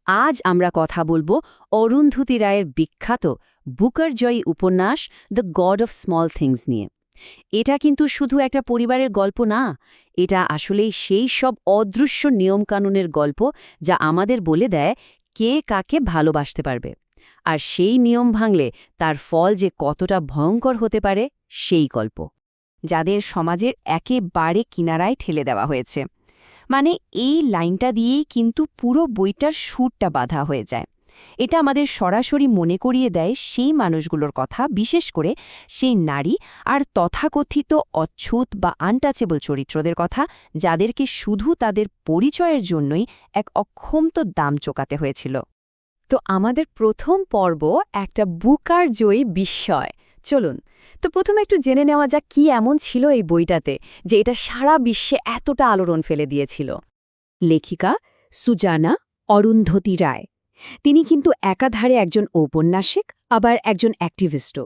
আজ আমরা কথা বলবো অরুন্ধতী রায়ের বিখ্যাত বুকার জয়ী উপন্যাস the God of Small things নিয়ে। এটা কিন্তু শুধু একটা পরিবারের গল্প না, এটা আসলেই সেই সব অদৃশ্য নিয়মকানুনের গল্প যা আমাদের বলে দেয় কে কাকে ভালোবাসতে পারবে, আর সেই নিয়ম ভাঙলে তার ফল যে কতটা ভয়ঙ্কর হতে পারে সেই গল্প, যাদের সমাজের একেবারে কিনারায় ঠেলে দেওয়া হয়েছে। মানে এই লাইনটা দিয়েই কিন্তু পুরো বইটার সুরটা বাঁধা হয়ে যায়। এটা আমাদের সরাসরি মনে করিয়ে দেয় সেই মানুষগুলোর কথা, বিশেষ করে সেই নারী আর তথাকথিত অচ্ছুত বা আনটাচেবল চরিত্রদের কথা, যাদেরকে শুধু তাদের পরিচয়ের জন্যই এক অক্ষমত দাম চোকাতে হয়েছিল। তো আমাদের প্রথম পর্ব একটা বুকার জয়ী বিস্ময়। চলুন তো প্রথমে একটু জেনে নেওয়া যাক কি এমন ছিল এই বইটাতে যে এটা সারা বিশ্বে এতটা আলোড়ন ফেলে দিয়েছিল। লেখিকা সুজানা অরুন্ধতী রায়। তিনি কিন্তু একাধারে একজন ঔপন্যাসিক আবার একজন অ্যাক্টিভিস্টও।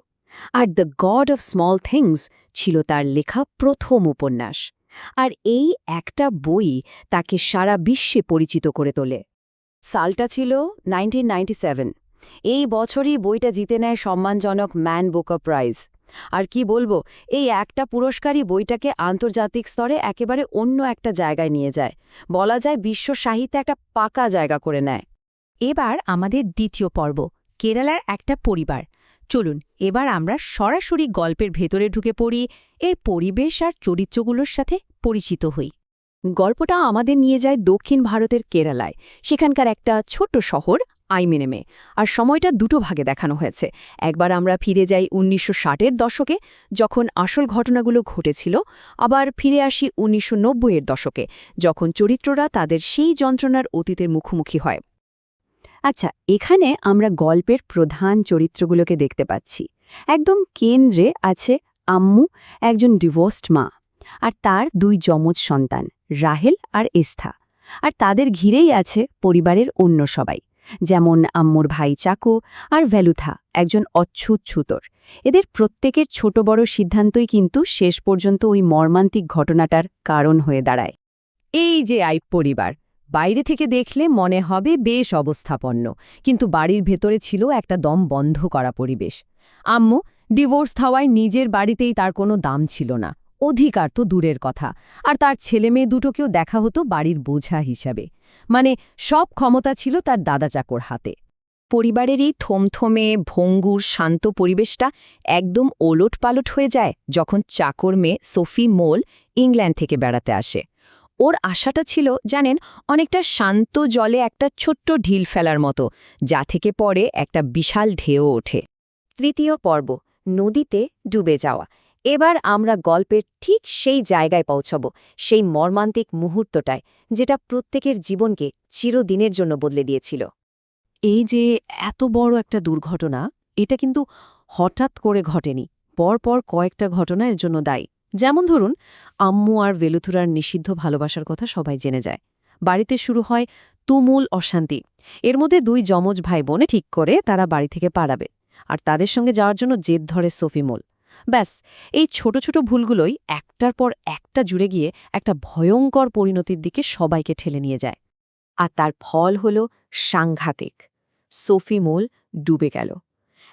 আর the God of Small Things ছিল তার লেখা প্রথম উপন্যাস। আর এই একটা বই তাকে সারা বিশ্বে পরিচিত করে তোলে। সালটা ছিল 1997। এই বছরই বইটা জিতে নেয় সম্মানজনক ম্যান বুকার প্রাইজ। আর কি বলবো, এই একটা পুরস্কারই বইটাকে আন্তর্জাতিক স্তরে একেবারে অন্য একটা জায়গায় নিয়ে যায়, বলা যায় বিশ্ব সাহিত্যে একটা পাকা জায়গা করে নেয়। এবার আমাদের দ্বিতীয় পর্ব, কেরালার একটা পরিবার। চলুন এবার আমরা সরাসরি গল্পের ভেতরে ঢুকে পড়ি, এর পরিবেশ আর চরিত্রগুলোর সাথে পরিচিত হই। গল্পটা আমাদের নিয়ে যায় দক্ষিণ ভারতের কেরালায়, সেখানকার একটা ছোট্ট শহর আইমেনেমে। আর সময়টা দুটো ভাগে দেখানো হয়েছে। একবার আমরা ফিরে যাই 1960-এর দশকে, যখন আসল ঘটনাগুলো ঘটেছিল, আবার ফিরে আসি 1990-এর দশকে, যখন চরিত্ররা তাদের সেই যন্ত্রণার অতীতের মুখোমুখি হয়। আচ্ছা, এখানে আমরা গল্পের প্রধান চরিত্রগুলোকে দেখতে পাচ্ছি। একদম কেন্দ্রে আছে আম্মু, একজন ডিভোর্সড মা, আর তার দুই যমজ সন্তান রাহেল আর এস্থা। আর তাদের ঘিরেই আছে পরিবারের অন্য সবাই, যেমন আম্মুর ভাই চাকু আর ভেলুথা, একজন অচ্ছুত ছুতর। এদের প্রত্যেকের ছোট বড় সিদ্ধান্তই কিন্তু শেষ পর্যন্ত ওই মর্মান্তিক ঘটনাটার কারণ হয়ে দাঁড়ায়। এই যে আই পরিবার, বাইরে থেকে দেখলে মনে হবে বেশ অবস্থাপন্ন, কিন্তু বাড়ির ভেতরে ছিল একটা দম বন্ধ করা পরিবেশ। আম্মু ডিভোর্স হওয়ায় নিজের বাড়িতেই তার কোনো দাম ছিল না, অধিকার তো দূরের কথা। আর তার ছেলেমেয়ে দুটোকেও দেখা হতো বাড়ির বোঝা হিসাবে। মানে সব ক্ষমতা ছিল তার দাদা চাকর হাতে। পরিবারের এই থমথমে ভঙ্গুর শান্ত পরিবেশটা একদম ওলটপালট হয়ে যায় যখন চাকর মেয়ে সোফি মোল ইংল্যান্ড থেকে বেড়াতে আসে। ওর আশাটা ছিল, জানেন, অনেকটা শান্ত জলে একটা ছোট্ট ঢিল ফেলার মতো, যা থেকে পরে একটা বিশাল ঢেউ ওঠে। তৃতীয় পর্ব, নদীতে ডুবে যাওয়া। এবার আমরা গল্পের ঠিক সেই জায়গায় পৌঁছব, সেই মর্মান্তিক মুহূর্তটায় যেটা প্রত্যেকের জীবনকে চিরদিনের জন্য বদলে দিয়েছিল। এই যে এত বড় একটা দুর্ঘটনা, এটা কিন্তু হঠাৎ করে ঘটেনি, পরপর কয়েকটা ঘটনা এর জন্য দায়ী। যেমন ধরুন, আম্মু আর ভেলুথুরার নিষিদ্ধ ভালোবাসার কথা সবাই জেনে যায়। বাড়িতে শুরু হয় তুমুল অশান্তি। এর মধ্যে দুই যমজ ভাই বোনে ঠিক করে তারা বাড়ি থেকে পালাবে, আর তাদের সঙ্গে যাওয়ার জন্য জেদ ধরে সোফি মোল। ব্যাস, এই ছোট ছোট ভুলগুলোই একটার পর একটা জুড়ে গিয়ে একটা ভয়ঙ্কর পরিণতির দিকে সবাইকে ঠেলে নিয়ে যায়। আর তার ফল হল সাংঘাতিক। সোফি মোল ডুবে গেল,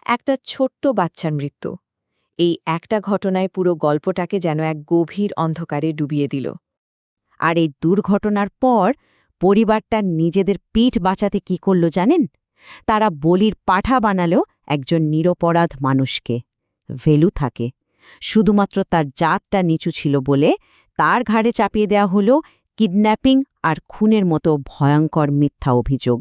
একটা ছোট্ট বাচ্চার মৃত্যু। এই একটা ঘটনায় পুরো গল্পটাকে যেন এক গভীর অন্ধকারে ডুবিয়ে দিল। আর এই দুর্ঘটনার পর পরিবারটা নিজেদের পিঠ বাঁচাতে কি করল জানেন? তারা বলির পাঠা বানালো একজন নিরপরাধ মানুষকে, ভেলুথাকে। শুধুমাত্র তার জাতটা নিচু ছিল বলে তার ঘাড়ে চাপিয়ে দেওয়া হলো কিডন্যাপিং আর খুনের মতো ভয়ঙ্কর মিথ্যা অভিযোগ।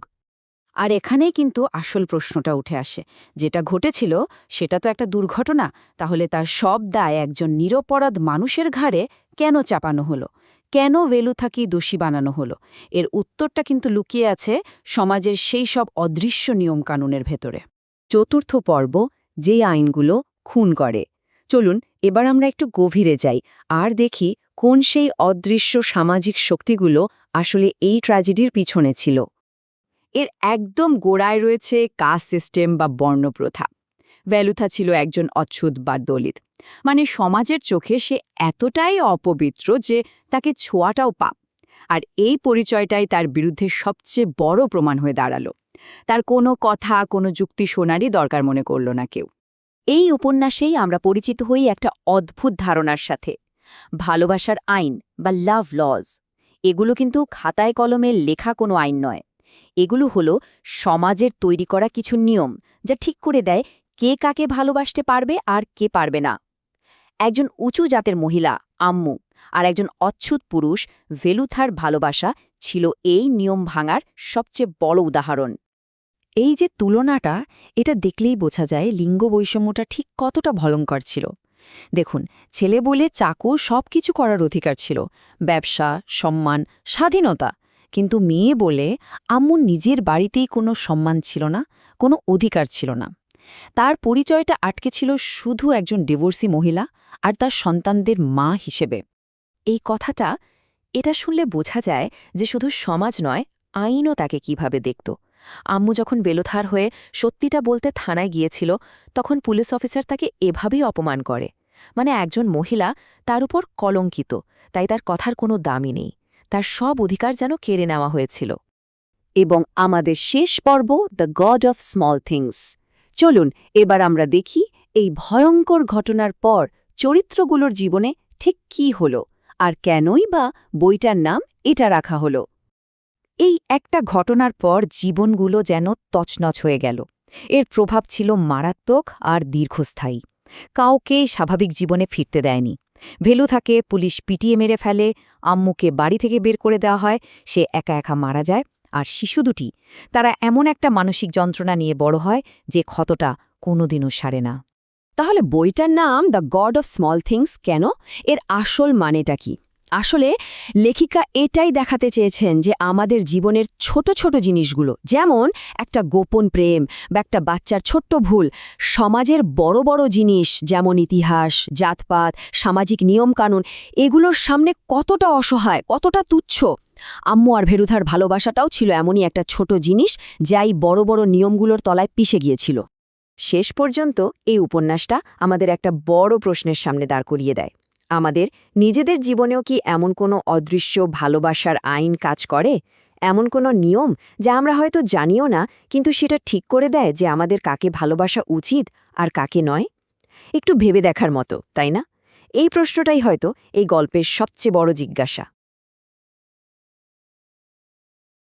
আর এখানেই কিন্তু আসল প্রশ্নটা উঠে আসে, যেটা ঘটেছিল সেটা তো একটা দুর্ঘটনা, তাহলে তার সব দায় একজন নিরপরাধ মানুষের ঘাড়ে কেন চাপানো হলো? কেন ভেলুথাকে দোষী বানানো হলো? এর উত্তরটা কিন্তু লুকিয়ে আছে সমাজের সেই সব অদৃশ্য নিয়মকানুনের ভেতরে। চতুর্থ পর্ব, যে আইনগুলো খুন করে। চলুন এবার আমরা একটু গভীরে যাই আর দেখি কোন সেই অদৃশ্য সামাজিক শক্তিগুলো আসলে এই ট্র্যাজেডির পিছনে ছিল। এর একদম গোড়ায় রয়েছে কাস্ট সিস্টেম বা বর্ণপ্রথা। ভেলুথা ছিল একজন অচ্ছুত বা দলিত, মানে সমাজের চোখে সে এতটাই অপবিত্র যে তাকে ছোঁয়াটাও পাপ। আর এই পরিচয়টাই তার বিরুদ্ধে সবচেয়ে বড় প্রমাণ হয়ে দাঁড়ালো। তার কোনো কথা, কোনো যুক্তি শোনারই দরকার মনে করল না কেউ। এই উপন্যাসেই আমরা পরিচিত হই একটা অদ্ভুত ধারণার সাথে, ভালোবাসার আইন বা লাভ লজ। এগুলো কিন্তু খাতায় কলমে লেখা কোনো আইন নয়। এগুলো হলো সমাজের তৈরি করা কিছু নিয়ম, যা ঠিক করে দেয় কে কাকে ভালোবাসতে পারবে আর কে পারবে না। একজন উঁচু জাতের মহিলা আম্মু আর একজন অচ্ছুত পুরুষ ভেলুথার ভালোবাসা ছিল এই নিয়ম ভাঙার সবচেয়ে বড় উদাহরণ। এই যে তুলনাটা, এটা দেখলেই বোঝা যায় লিঙ্গ বৈষম্যটা ঠিক কতটা ভয়ঙ্কর ছিল। দেখুন, ছেলে বলে চাকর সবকিছু করার অধিকার ছিল, ব্যবসা, সম্মান, স্বাধীনতা। কিন্তু মেয়ে বলে আম্মুর নিজের বাড়িতেই কোনো সম্মান ছিল না, কোনো অধিকার ছিল না। তার পরিচয়টা আটকে ছিল শুধু একজন ডিভোর্সি মহিলা আর তার সন্তানদের মা হিসেবে। এই কথাটা, এটা শুনলে বোঝা যায় যে শুধু সমাজ নয়, আইনও তাকে কিভাবে দেখত। আম্মু যখন বেলুথার হয়ে সত্যিটা বলতে থানায় গিয়েছিল, তখন পুলিশ অফিসার তাকে এভাবেই অপমান করে। মানে একজন মহিলা তার উপর কলঙ্কিত, তাই তার কথার কোনো দামই নেই। তার সব অধিকার যেন কেড়ে নেওয়া হয়েছিল। এবং আমাদের শেষ পর্ব, the God of Small things. চলুন এবার আমরা দেখি এই ভয়ঙ্কর ঘটনার পর চরিত্রগুলোর জীবনে ঠিক কী হলো, আর কেনই বা বইটার নাম এটা রাখা হলো। এই একটা ঘটনার পর জীবনগুলো যেন তছনছ হয়ে গেল। এর প্রভাব ছিল মারাত্মক আর দীর্ঘস্থায়ী। কাউকে স্বাভাবিক জীবনে ফিরতে দেয়নি। ভেলুথাকে পুলিশ পিটিয়ে মেরে ফেলে, আম্মুকে বাড়ি থেকে বের করে দেওয়া হয়, সে একা একা মারা যায়। আর শিশু দুটি, তারা এমন একটা মানসিক যন্ত্রণা নিয়ে বড় হয় যে ক্ষতটা কোনোদিনও সারে না। তাহলে বইটার নাম the God of Small things কেন? এর আসল মানেটা কি? আসলে লেখিকা এটাই দেখাতে চেয়েছেন যে আমাদের জীবনের ছোট ছোট জিনিসগুলো, যেমন একটা গোপন প্রেম বা একটা বাচ্চার ছোট্ট ভুল, সমাজের বড় বড় জিনিস যেমন ইতিহাস, জাতপাত, সামাজিক নিয়মকানুন, এগুলোর সামনে কতটা অসহায়, কতটা তুচ্ছ। আম্মু আর ভেলুথার ভালোবাসাটাও ছিল এমনই একটা ছোট জিনিস, যাই বড় বড় নিয়মগুলোর তলায় পিষে গিয়েছিল। শেষ পর্যন্ত এই উপন্যাসটা আমাদের একটা বড় প্রশ্নের সামনে দাঁড় করিয়ে দেয়। আমাদের নিজেদের জীবনেও কি এমন কোনো অদৃশ্য ভালোবাসার আইন কাজ করে? এমন কোনো নিয়ম যা আমরা হয়তো জানিও না, কিন্তু সেটা ঠিক করে দেয় যে আমাদের কাকে ভালোবাসা উচিত আর কাকে নয়? একটু ভেবে দেখার মতো, তাই না? এই প্রশ্নটাই হয়তো এই গল্পের সবচেয়ে বড় জিজ্ঞাসা।